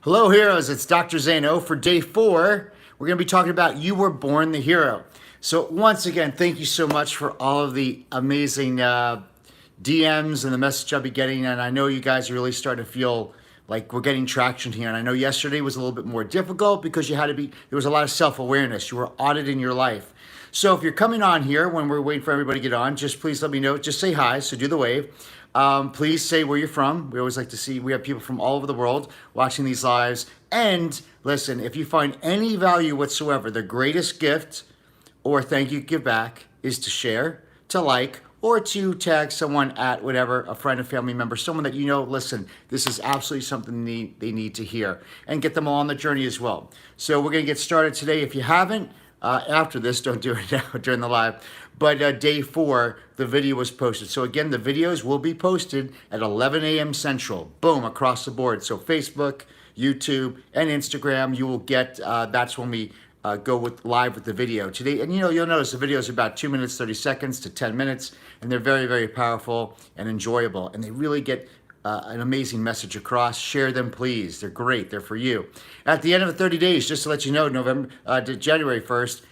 Hello, heroes. It's Dr. Zaino. For day 4, we're going to be talking about You Were Born the Hero. So once again, thank you so much for all of the amazing DMs and the message I'll be getting. And I know you guys are really starting to feel like we're getting traction here. And I know yesterday was a little bit more difficult because there was a lot of self-awareness. You were auditing your life. So if you're coming on here when we're waiting for everybody to get on, just please let me know. Just say hi, so do the wave. Please say where you're from. We always like to see, we have people from all over the world watching these lives. And listen, if you find any value whatsoever, the greatest gift or thank you give back is to share, to like, or to tag someone at whatever, a friend, a family member, someone that you know, listen, this is absolutely something they need to hear, and get them all on the journey as well. So we're going to get started today. If you haven't, after this, don't do it now during the live, but day 4, the video was posted. So again, the videos will be posted at 11 a.m. Central, boom, across the board. So Facebook, YouTube, and Instagram, you will get, that's when we go live with the video today. And you'll notice the video is about 2 minutes, 30 seconds to 10 minutes, and they're very, very powerful and enjoyable. And they really get an amazing message across. Share them, please. They're great. They're for you. At the end of the 30 days, just to let you know, January 1st,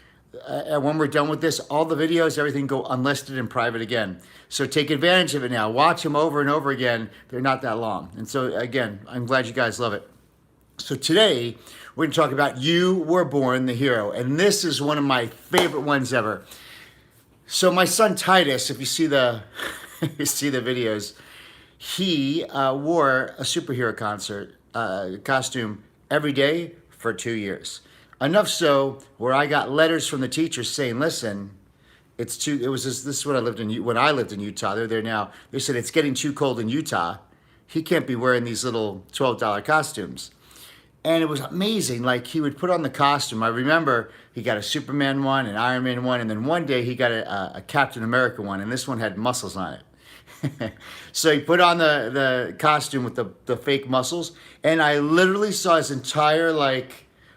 when we're done with this, all the videos, everything go unlisted and private again. So take advantage of it now. Watch them over and over again. They're not that long. And so again, I'm glad you guys love it. So today, we're going to talk about You Were Born the Hero. And this is one of my favorite ones ever. So my son Titus, if you see the, you see the videos, he wore a superhero costume every day for 2 years. Enough so where I got letters from the teachers saying, listen, this is what I lived in, when I lived in Utah. They're there now. They said, it's getting too cold in Utah. He can't be wearing these little $12 costumes. And it was amazing. Like, he would put on the costume. I remember he got a Superman one, an Iron Man one, and then one day he got a Captain America one, and this one had muscles on it. So he put on the costume with the fake muscles, and I literally saw his entire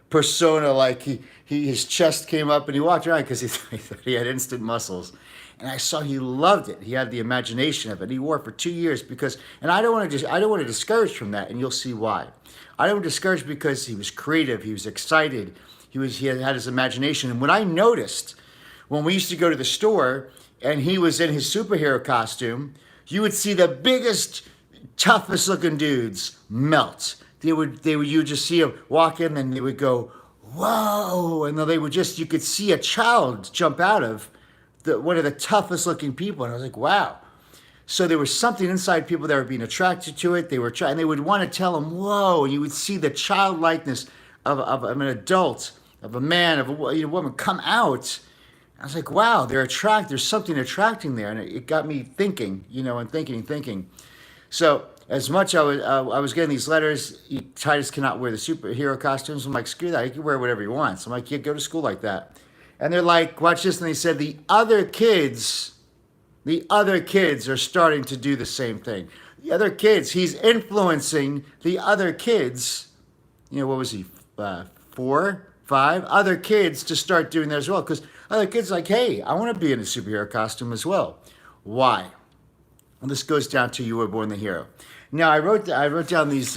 persona. Like his chest came up, and he walked around because he thought he had instant muscles. And I saw he loved it. He had the imagination of it. He wore it for 2 years and I don't want to discourage from that, and you'll see why. I don't discourage because he was creative, he was excited, he had his imagination. And what I noticed when we used to go to the store and he was in his superhero costume, you would see the biggest, toughest looking dudes melt. You would just see him walk in, and they would go, whoa, and then you could see a child jump out of one of the toughest looking people, and I was like, wow. So there was something inside people that were being attracted to it. And they would want to tell him, whoa, and you would see the childlikeness of an adult, of a man, of a woman come out. I was like, wow, there's something attracting there. And it got me thinking, and thinking. So as much I was getting these letters, Titus cannot wear the superhero costumes. I'm like, screw that, he can wear whatever he wants. I'm like, yeah, go to school like that. And they're like, watch this, and they said the other kids are starting to do the same thing. The other kids, he's influencing the other kids, what was he, 4, 5, other kids to start doing that as well. Because other kids are like, hey, I want to be in a superhero costume as well. Why? And this goes down to You Were Born the Hero. Now, I wrote down these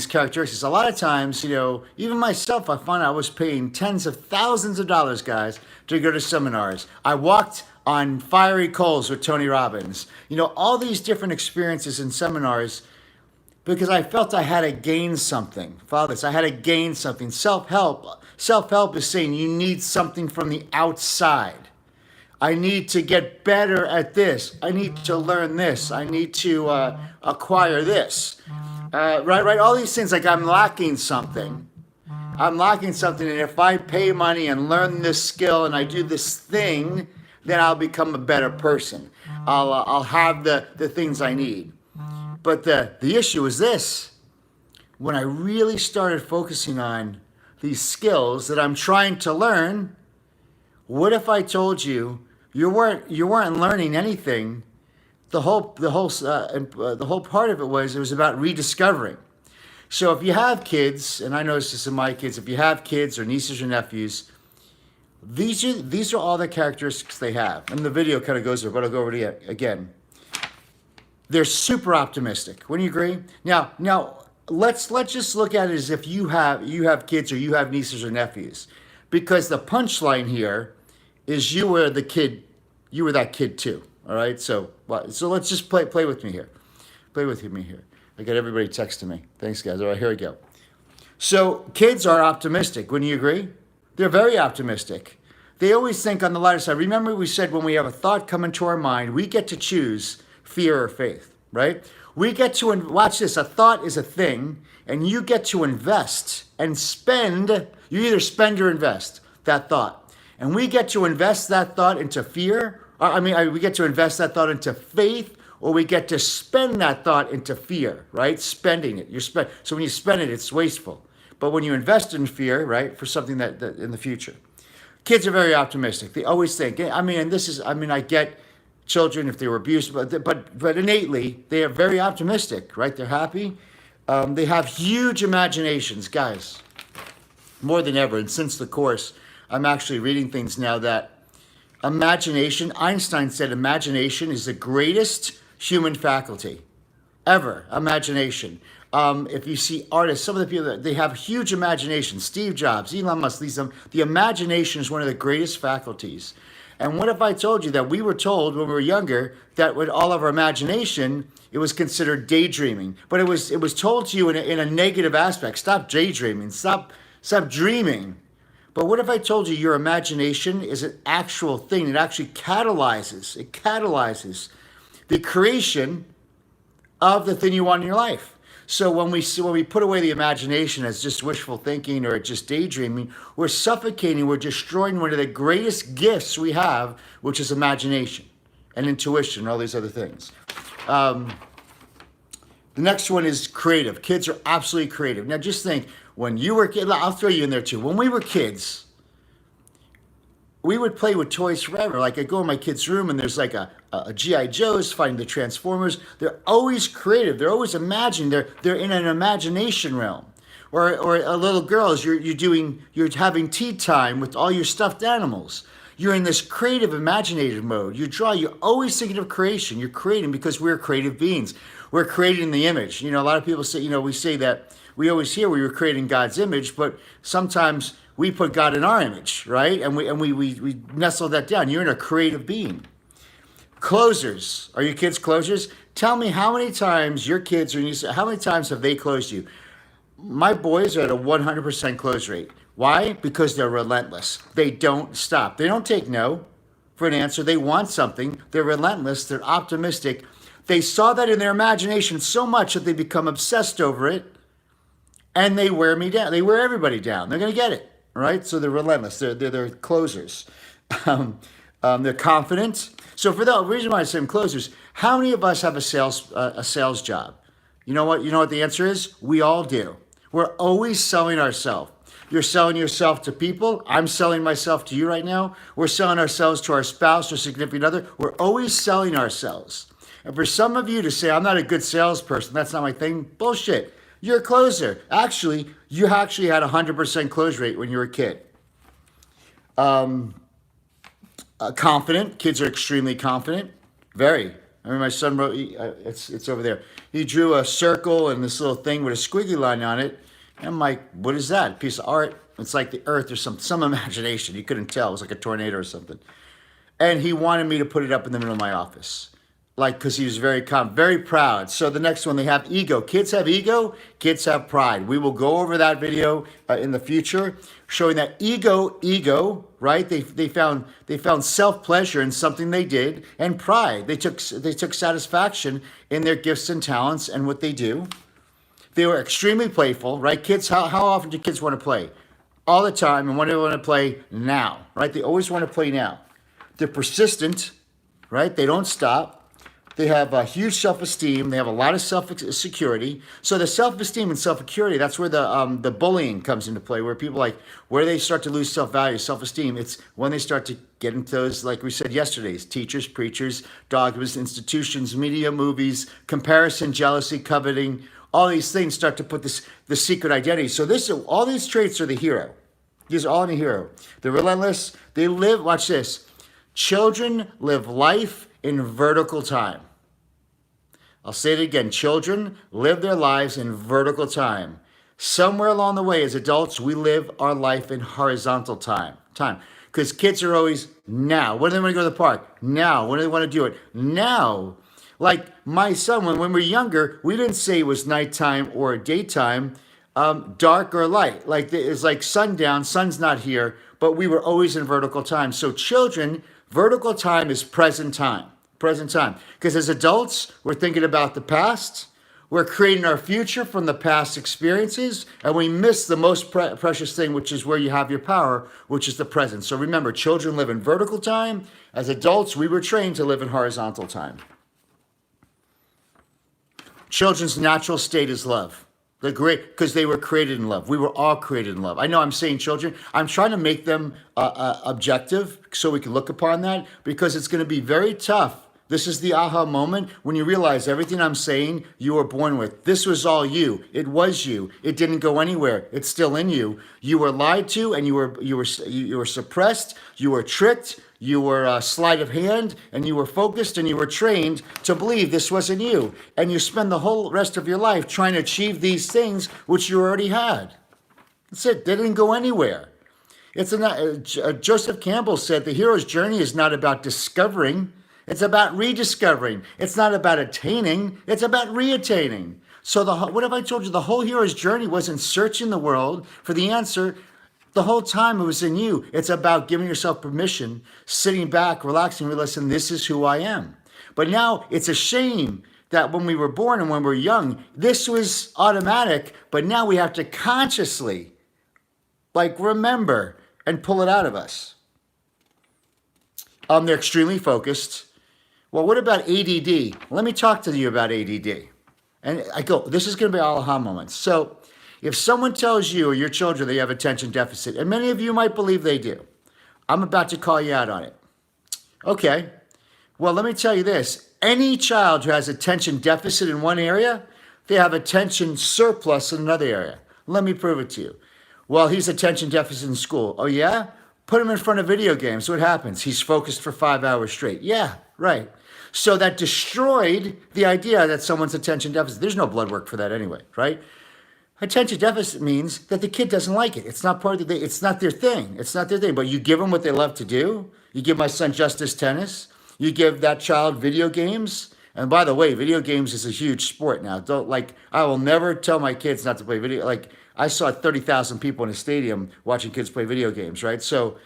characteristics. A lot of times, even myself, I found I was paying tens of thousands of dollars, guys, to go to seminars. I walked on fiery coals with Tony Robbins. All these different experiences in seminars because I felt I had to gain something. Follow this. I had to gain something. Self-help is saying you need something from the outside. I need to get better at this. I need to learn this. I need to acquire this. Right? All these things, like I'm lacking something. And if I pay money and learn this skill and I do this thing, then I'll become a better person. I'll have the things I need. But the issue is this. When I really started focusing on these skills that I'm trying to learn, what if I told you weren't learning anything? The whole part of it was about rediscovering. So if you have kids, and I noticed this in my kids, if you have kids or nieces or nephews, these are all the characteristics they have. And the video kind of goes over, but I'll go over it again. They're super optimistic. Wouldn't you agree? Now, let's just look at it as if you have kids or you have nieces or nephews, because the punchline here is you were the kid, you were that kid too. All right, so let's just play with me here. Play with me here. I got everybody texting me. Thanks, guys. All right, here we go. So kids are optimistic. Wouldn't you agree? They're very optimistic. They always think on the lighter side. Remember, we said when we have a thought come into our mind, we get to choose fear or faith, right? We get to, watch this, a thought is a thing, and you get to invest and spend. You either spend or invest that thought. And we get to invest that thought into fear. We get to invest that thought into faith, or we get to spend that thought into fear, right? Spending it. So when you spend it, it's wasteful. But when you invest in fear, right, for something that in the future. Kids are very optimistic. They always think, I get children if they were abused, but innately, they are very optimistic, right? They're happy. They have huge imaginations, guys, more than ever. And since the course, I'm actually reading things now that imagination, Einstein said imagination is the greatest human faculty ever. Imagination. If you see artists, some of the people that they have huge imagination, Steve Jobs, Elon Musk, the imagination is one of the greatest faculties. And what if I told you that we were told when we were younger that with all of our imagination, it was considered daydreaming, but it was told to you in a negative aspect. Stop daydreaming. Stop dreaming. But what if I told you your imagination is an actual thing? It actually catalyzes the creation of the thing you want in your life. So when we put away the imagination as just wishful thinking or just daydreaming, we're suffocating, we're destroying one of the greatest gifts we have, which is imagination and intuition and all these other things. The next one is creative. Kids are absolutely creative. Now just think, when you were kids, I'll throw you in there too. When we were kids, we would play with toys forever. Like I go in my kid's room and there's like a G.I. Joe's fighting the Transformers. They're always creative. They're always imagining. They're in an imagination realm. Or a little girl, you're having tea time with all your stuffed animals. You're in this creative, imaginative mode. You draw. You're always thinking of creation. You're creating because we're creative beings. We're creating the image. A lot of people say, we say that we always hear we were creating God's image, but sometimes we put God in our image, right? And we nestle that down. You're in a creative being. Closers. Are your kids closers? Tell me how many times your kids how many times have they closed you? My boys are at a 100% close rate. Why? Because they're relentless. They don't stop. They don't take no for an answer. They want something. They're relentless. They're optimistic. They saw that in their imagination so much that they become obsessed over it, and they wear me down. They wear everybody down. They're going to get it, right? So they're relentless. They're closers. They're confident. So for the reason why I say I'm closers, how many of us have a sales job? You know what the answer is? We all do. We're always selling ourselves. You're selling yourself to people. I'm selling myself to you right now. We're selling ourselves to our spouse or significant other. We're always selling ourselves. And for some of you to say, I'm not a good salesperson, that's not my thing, bullshit. You're a closer. Actually, you actually had a 100% close rate when you were a kid. Confident. Kids are extremely confident. Very. I mean, my son wrote, it's over there. He drew a circle and this little thing with a squiggly line on it. And I'm like, what is that? A piece of art? It's like the earth or some imagination. You couldn't tell. It was like a tornado or something. And he wanted me to put it up in the middle of my office. Because he was very proud. So the next one, they have ego. Kids have ego. Kids have pride. We will go over that video in the future, showing that ego, right? They found self-pleasure in something they did, and pride. They took satisfaction in their gifts and talents and what they do. They were extremely playful, right? Kids, how often do kids want to play? All the time, and when do they want to play? Now, right? They always want to play now. They're persistent, right? They don't stop. They have a huge self-esteem. They have a lot of self-security. So the self-esteem and self-security, that's where the bullying comes into play, where people where they start to lose self-value, self-esteem. It's when they start to get into those, like we said yesterday, teachers, preachers, dogmas, institutions, media, movies, comparison, jealousy, coveting. All these things start to put the secret identity. So all these traits are the hero. These are all in the hero. They're relentless. They live, watch this. Children live life in vertical time. I'll say it again. Children live their lives in vertical time. Somewhere along the way, as adults, we live our life in horizontal time. Because kids are always now. When do they want to go to the park? Now. When do they want to do it? Now. Like my son, when we were younger, we didn't say it was nighttime or daytime, dark or light. Like it's like sundown, sun's not here, but we were always in vertical time. So children, vertical time is present time. Present time. Because as adults, we're thinking about the past. We're creating our future from the past experiences, and we miss the most precious thing, which is where you have your power, which is the present. So remember, children live in vertical time. As adults, we were trained to live in horizontal time. Children's natural state is love. They're great because they were created in love. We were all created in love. I know I'm saying children. I'm trying to make them objective so we can look upon that, because it's going to be very tough. This is the aha moment when you realize everything I'm saying you were born with. This was all you. It was you. It didn't go anywhere. It's still in you. You were lied to, and you were suppressed. You were tricked. You were sleight of hand, and you were focused, and you were trained to believe this wasn't you. And you spend the whole rest of your life trying to achieve these things which you already had. That's it. They didn't go anywhere. Joseph Campbell said the hero's journey is not about discovering. It's about rediscovering. It's not about attaining. It's about reattaining. So what have I told you? The whole hero's journey wasn't searching the world for the answer. The whole time it was in you. It's about giving yourself permission, sitting back, relaxing, realizing this is who I am. But now it's a shame that when we were born and when we were young, this was automatic, but now we have to consciously, remember and pull it out of us. They're extremely focused. Well, what about ADD? Let me talk to you about ADD. And I go, this is going to be aha moments. So if someone tells you or your children they have attention deficit, and many of you might believe they do, I'm about to call you out on it. Okay, well, let me tell you this. Any child who has attention deficit in one area, they have attention surplus in another area. Let me prove it to you. Well, he's attention deficit in school. Oh, yeah? Put him in front of video games. What happens? He's focused for 5 hours straight. Yeah, right. So that destroyed the idea that someone's attention deficit. There's no blood work for that anyway, right? Attention deficit means that the kid doesn't like it. It's not part of it's not their thing. It's not their thing. But you give them what they love to do. You give my son Justice tennis. You give that child video games. And by the way, video games is a huge sport now. I will never tell my kids not to play video. I saw 30,000 people in a stadium watching kids play video games, right? So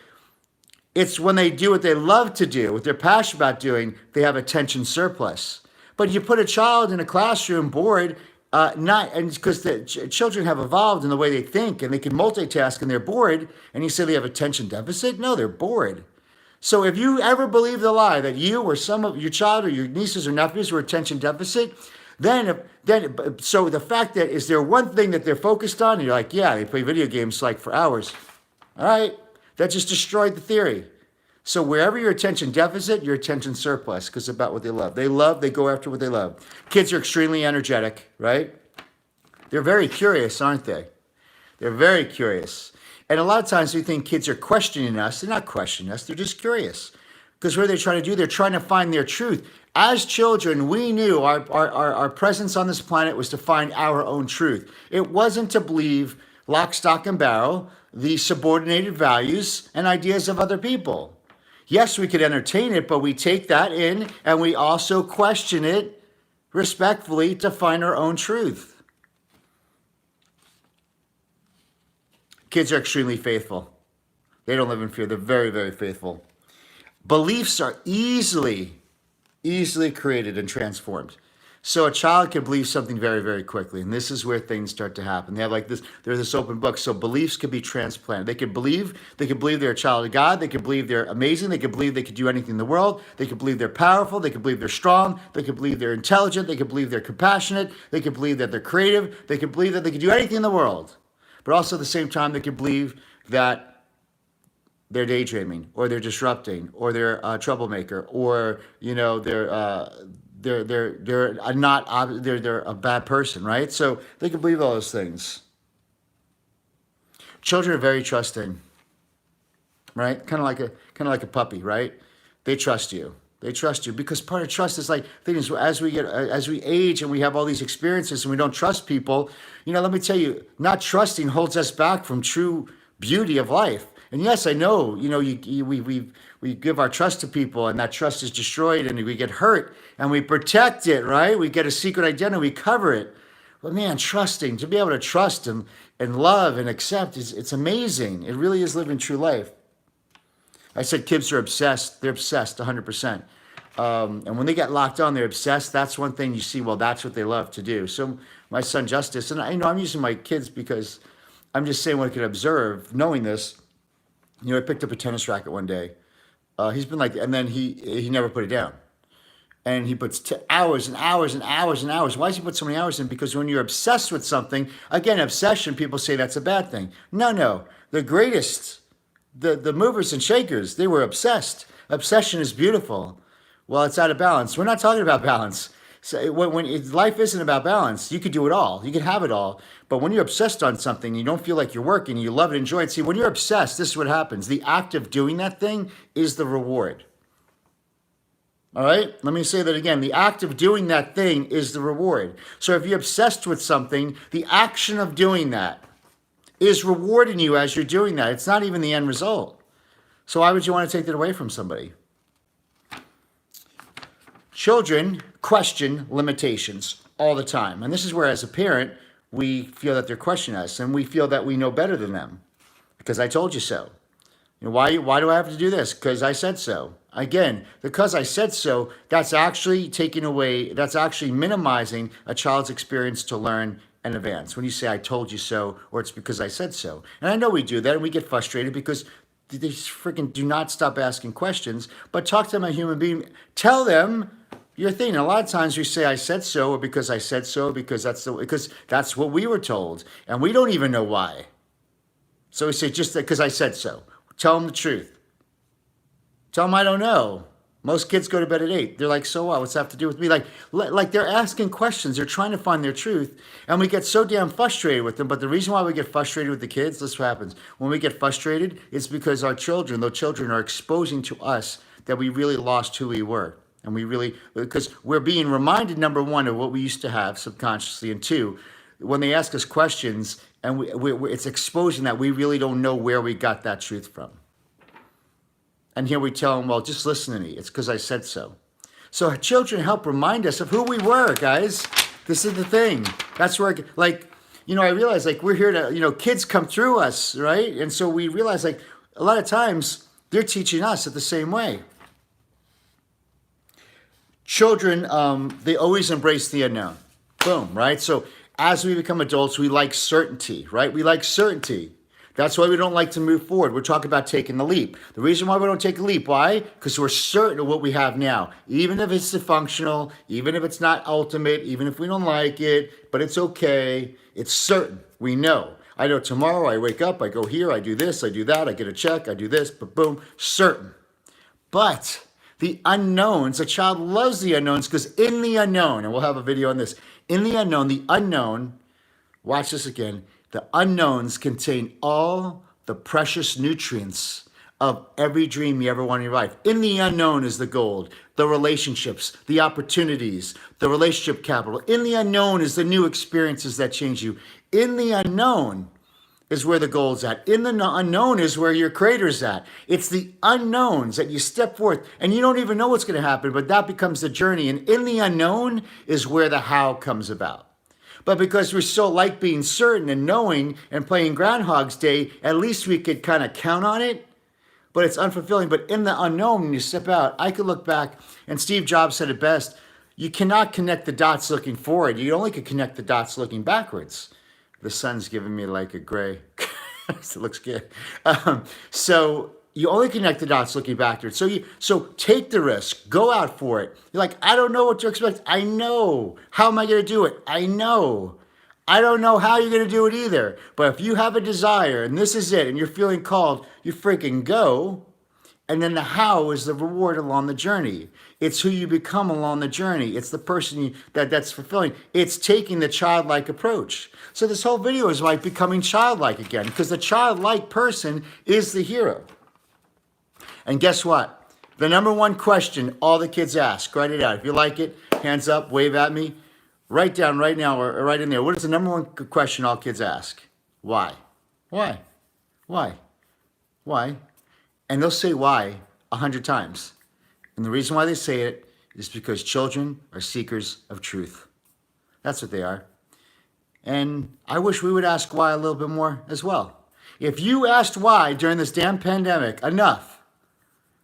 it's when they do what they love to do, what they're passionate about doing, they have attention surplus. But you put a child in a classroom bored, because the children have evolved in the way they think and they can multitask and they're bored, and you say they have attention deficit? No, they're bored. So if you ever believe the lie that you or some of your child or your nieces or nephews were attention deficit, so the fact that is there one thing that they're focused on, and you're like, yeah, they play video games for hours. All right, that just destroyed the theory. So wherever your attention deficit, your attention surplus, because it's about what they love. They go after what they love. Kids are extremely energetic, right? They're very curious, aren't they? They're very curious. And a lot of times we think kids are questioning us. They're not questioning us. They're just curious. Because what are they trying to do? They're trying to find their truth. As children, we knew our presence on this planet was to find our own truth. It wasn't to believe lock, stock, and barrel the subordinated values and ideas of other people. Yes, we could entertain it, but we take that in and we also question it respectfully to find our own truth. Kids are extremely faithful. They don't live in fear. They're very, very faithful. Beliefs are easily created and transformed. So a child can believe something very, very quickly. And this is where things start to happen. They have there's this open book. So beliefs can be transplanted. They can believe they're a child of God. They can believe they're amazing. They can believe they could do anything in the world. They can believe they're powerful. They can believe they're strong. They can believe they're intelligent. They can believe they're compassionate. They can believe that they're creative. They can believe that they can do anything in the world. But also at the same time, they can believe that they're daydreaming, or they're disrupting, or they're a troublemaker, or they're a bad person, right? So they can believe all those things. Children are very trusting, right? Kind of like a puppy, right? They trust you. They trust you because part of trust is like things as we age and we have all these experiences and we don't trust people. You know, let me tell you, not trusting holds us back from true beauty of life. And yes, I know, you know, we give our trust to people and that trust is destroyed and we get hurt and we protect it, right? We get a secret identity, we cover it. But man, trusting, to be able to trust and love and accept, it's amazing. It really is living true life. I said kids are obsessed. They're obsessed 100%. And when they get locked on, they're obsessed. That's one thing you see, well, that's what they love to do. So my son Justice, and I know I'm using my kids because I'm just saying what I could observe, knowing this. You know, I picked up a tennis racket one day. He's been like, and then he never put it down. And he puts hours and hours and hours and hours. Why does he put so many hours in? Because when you're obsessed with something, again, obsession, people say that's a bad thing. No. The greatest, the movers and shakers, they were obsessed. Obsession is beautiful. Well, it's out of balance. We're not talking about balance. So life isn't about balance. You could do it all. You could have it all. But when you're obsessed on something, you don't feel like you're working, you love it, enjoy it. See, when you're obsessed, this is what happens. The act of doing that thing is the reward. All right? Let me say that again. The act of doing that thing is the reward. So if you're obsessed with something, the action of doing that is rewarding you as you're doing that. It's not even the end result. So why would you want to take that away from somebody? Children question limitations all the time. And this is where, as a parent, we feel that they're questioning us and we feel that we know better than them because I told you so. You know, why do I have to do this? Because I said so. Again, because I said so, that's actually taking away, that's actually minimizing a child's experience to learn and advance. When you say, I told you so, or it's because I said so. And I know we do that and we get frustrated because they freaking do not stop asking questions, but talk to them like a human being. Tell them your thing. And a lot of times we say, I said so, or because I said so, because that's what we were told. And we don't even know why. So we say, just because I said so. Tell them the truth. Tell them I don't know. Most kids go to bed at 8. They're like, so what? What's that have to do with me? Like they're asking questions. They're trying to find their truth. And we get so damn frustrated with them. But the reason why we get frustrated with the kids, this is what happens. When we get frustrated, it's because the children are exposing to us that we really lost who we were. And because we're being reminded, number one, of what we used to have subconsciously. And two, when they ask us questions, and it's exposing that we really don't know where we got that truth from. And here we tell them, well, just listen to me. It's because I said so. So children help remind us of who we were, guys. This is the thing. That's where, I realize, we're here to, kids come through us, right? And so we realize, a lot of times, they're teaching us it the same way. Children, they always embrace the unknown. Boom, right? So as we become adults, we like certainty, right? We like certainty. That's why we don't like to move forward. We're talking about taking the leap. The reason why we don't take a leap, why? Because we're certain of what we have now. Even if it's dysfunctional, even if it's not ultimate, even if we don't like it, but it's okay. It's certain. We know. I know tomorrow I wake up, I go here, I do this, I do that, I get a check, I do this, but boom, certain. But the unknowns, a child loves the unknowns because in the unknown, and we'll have a video on this, in the unknown, watch this again, the unknowns contain all the precious nutrients of every dream you ever want in your life. In the unknown is the gold, the relationships, the opportunities, the relationship capital. In the unknown is the new experiences that change you. In the unknown is where the gold's at. In the unknown is where your creator's at. It's the unknowns that you step forth and you don't even know what's going to happen, but that becomes the journey. And in the unknown is where the how comes about. But because we're so like being certain and knowing and playing Groundhog's Day, at least we could kind of count on it, but it's unfulfilling. But in the unknown, when you step out, I could look back, and Steve Jobs said it best, you cannot connect the dots looking forward. You only can connect the dots looking backwards. The sun's giving me like a gray. It looks good. So you only connect the dots looking backwards. So take the risk. Go out for it. You're like, I don't know what to expect. I know. How am I going to do it? I know. I don't know how you're going to do it either. But if you have a desire and this is it and you're feeling called, you freaking go. And then the how is the reward along the journey. It's who you become along the journey. It's the person that's fulfilling. It's taking the childlike approach. So this whole video is like becoming childlike again, because the childlike person is the hero. And guess what? The number one question all the kids ask, write it out. If you like it, hands up, wave at me. Write down right now or right in there. What is the number one question all kids ask? Why? Why? Why? Why? And they'll say why 100 times. And the reason why they say it is because children are seekers of truth. That's what they are. And I wish we would ask why a little bit more as well. If you asked why during this damn pandemic enough,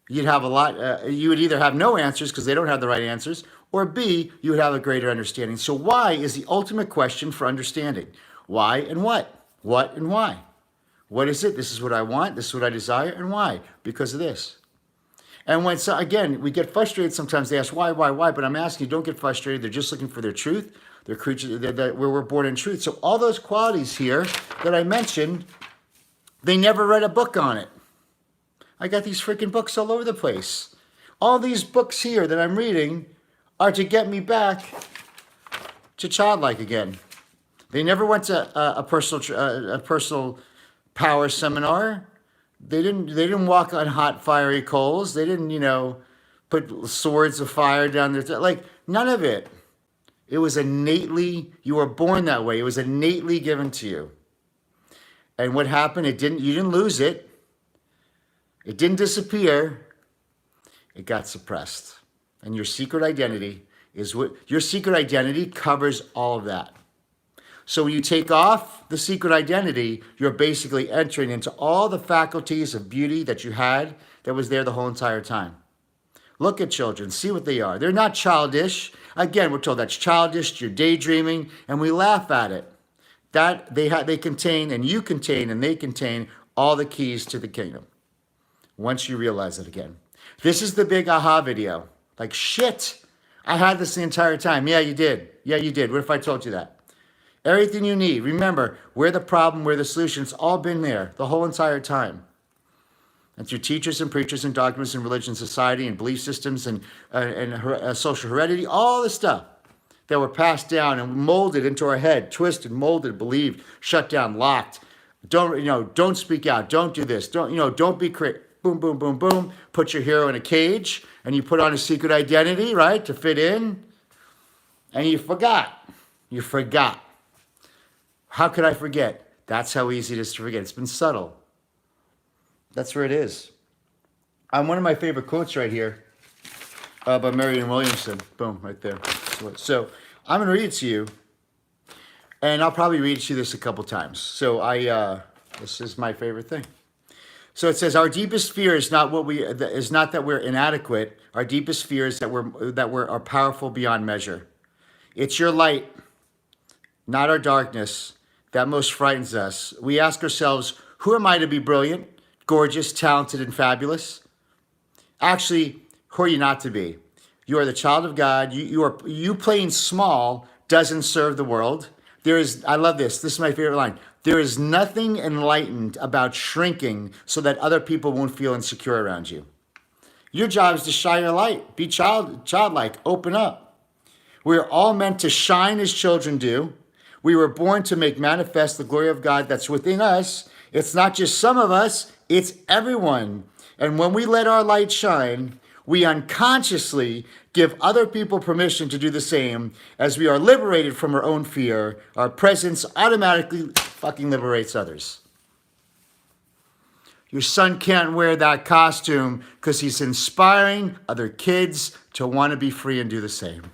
you'd have a lot, you would either have no answers because they don't have the right answers, or B, you would have a greater understanding. So why is the ultimate question for understanding. Why and what? What and why? What is it? This is what I want. This is what I desire. And why? Because of this. And when, so again, we get frustrated sometimes. They ask why? But I'm asking you, don't get frustrated. They're just looking for their truth. They're creatures that we're born in truth. So all those qualities here that I mentioned, they never read a book on it. I got these freaking books all over the place. All these books here that I'm reading are to get me back to childlike again. They never went to a personal power seminar. They didn't walk on hot fiery coals. They didn't, put swords of fire down their like none of it. It was innately, you were born that way. It was innately given to you. And what happened? You didn't lose it. It didn't disappear. It got suppressed. And your secret identity your secret identity covers all of that. So when you take off the secret identity, you're basically entering into all the faculties of beauty that you had that was there the whole entire time. Look at children, see what they are. They're not childish. Again, we're told that's childish, you're daydreaming, and we laugh at it. That they contain, and you contain, and they contain all the keys to the kingdom. Once you realize it again. This is the big aha video. Like, shit, I had this the entire time. Yeah, you did. Yeah, you did. What if I told you that? Everything you need. Remember, we're the problem, we're the solution. It's all been there the whole entire time. And through teachers and preachers and dogmas and religion, society and belief systems and social heredity, all the stuff that were passed down and molded into our head, twisted, molded, believed, shut down, locked. Don't speak out. Don't do this. Don't be crazy. Boom, boom, boom, boom. Put your hero in a cage and you put on a secret identity, right, to fit in. And you forgot. You forgot. How could I forget? That's how easy it is to forget. It's been subtle. That's where it is. One of my favorite quotes right here by Marianne Williamson. Boom, right there. So I'm going to read it to you. And I'll probably read it to you this a couple times. So this is my favorite thing. So it says, our deepest fear is not that we're inadequate. Our deepest fear is that we're powerful beyond measure. It's your light, not our darkness, that most frightens us. We ask ourselves, who am I to be brilliant, gorgeous, talented, and fabulous? Actually, who are you not to be? You are the child of God. You playing small doesn't serve the world. I love this. This is my favorite line. There is nothing enlightened about shrinking so that other people won't feel insecure around you. Your job is to shine your light. Be childlike. Open up. We are all meant to shine as children do. We were born to make manifest the glory of God that's within us. It's not just some of us. It's everyone. And when we let our light shine, we unconsciously give other people permission to do the same. As we are liberated from our own fear, our presence automatically fucking liberates others. Your son can't wear that costume because he's inspiring other kids to want to be free and do the same.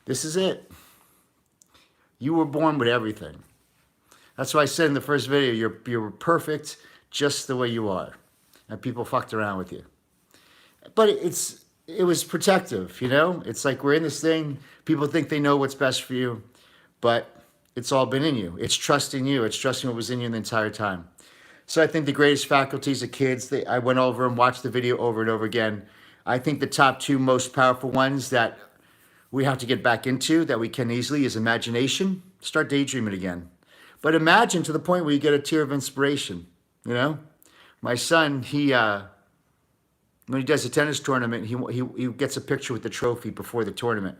This is it. You were born with everything. That's why I said in the first video, you're perfect just the way you are. And people fucked around with you. But it was protective, It's like we're in this thing. People think they know what's best for you. But it's all been in you. It's trusting you. It's trusting what was in you the entire time. So I think the greatest faculties of kids, I went over and watched the video over and over again. I think the top two most powerful ones that we have to get back into that we can easily is imagination. Start daydreaming again. But imagine to the point where you get a tear of inspiration, My son, when he does a tennis tournament, he gets a picture with the trophy before the tournament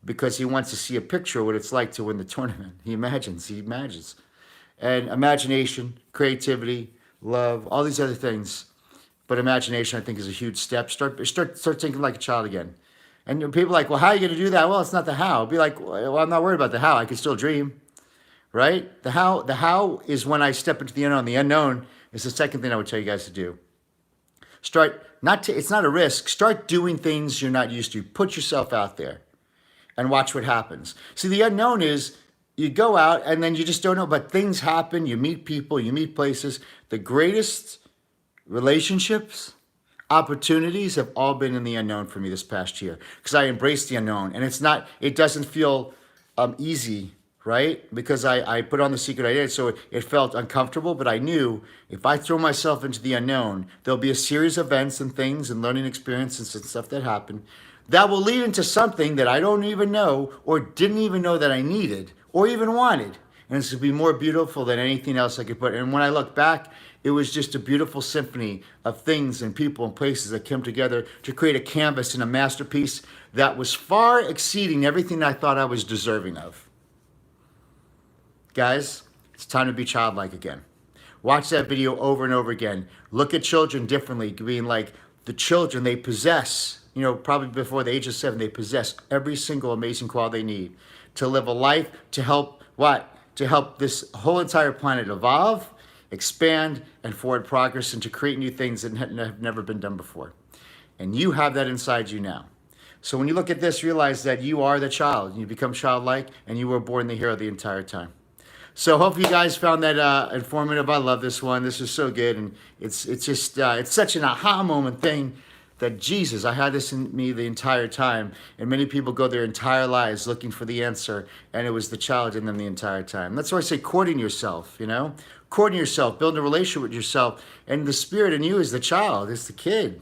because he wants to see a picture of what it's like to win the tournament. He imagines. And imagination, creativity, love, all these other things But imagination, I think, is a huge step. Start thinking like a child again. And people are like, well, how are you going to do that? Well, it's not the how. Be like, well, I'm not worried about the how. I can still dream, right? The how is when I step into the unknown. The unknown is the second thing I would tell you guys to do. It's not a risk. Start doing things you're not used to. Put yourself out there and watch what happens. See, the unknown is you go out and then you just don't know, but things happen. You meet people, you meet places. The greatest relationships, opportunities have all been in the unknown for me this past year because I embraced the unknown. And it doesn't feel easy, right? Because I put on the secret identity, so it felt uncomfortable, but I knew if I throw myself into the unknown, there'll be a series of events and things and learning experiences and stuff that happen that will lead into something that I don't even know or didn't even know that I needed or even wanted. And it's going to be more beautiful than anything else I could put. And when I look back, it was just a beautiful symphony of things and people and places that came together to create a canvas and a masterpiece that was far exceeding everything I thought I was deserving of. Guys, it's time to be childlike again. Watch that video over and over again. Look at children differently, being like the children they possess. Probably before the age of 7, they possess every single amazing quality they need to live a life to help what? To help this whole entire planet evolve, expand, and forward progress and to create new things that have never been done before. And you have that inside you now. So when you look at this, realize that you are the child. You become childlike and you were born the hero the entire time. So hope you guys found that informative. I love this one. This is so good. And it's such an aha moment thing that Jesus, I had this in me the entire time. And many people go their entire lives looking for the answer. And it was the child in them the entire time. That's why I say courting yourself, Courting yourself, building a relationship with yourself. And the spirit in you is the child, is the kid.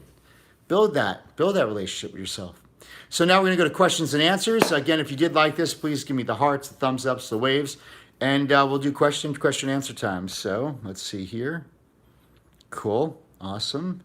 Build that relationship with yourself. So now we're going to go to questions and answers. Again, if you did like this, please give me the hearts, the thumbs ups, the waves. And we'll do question answer time. So let's see here. Cool. Awesome.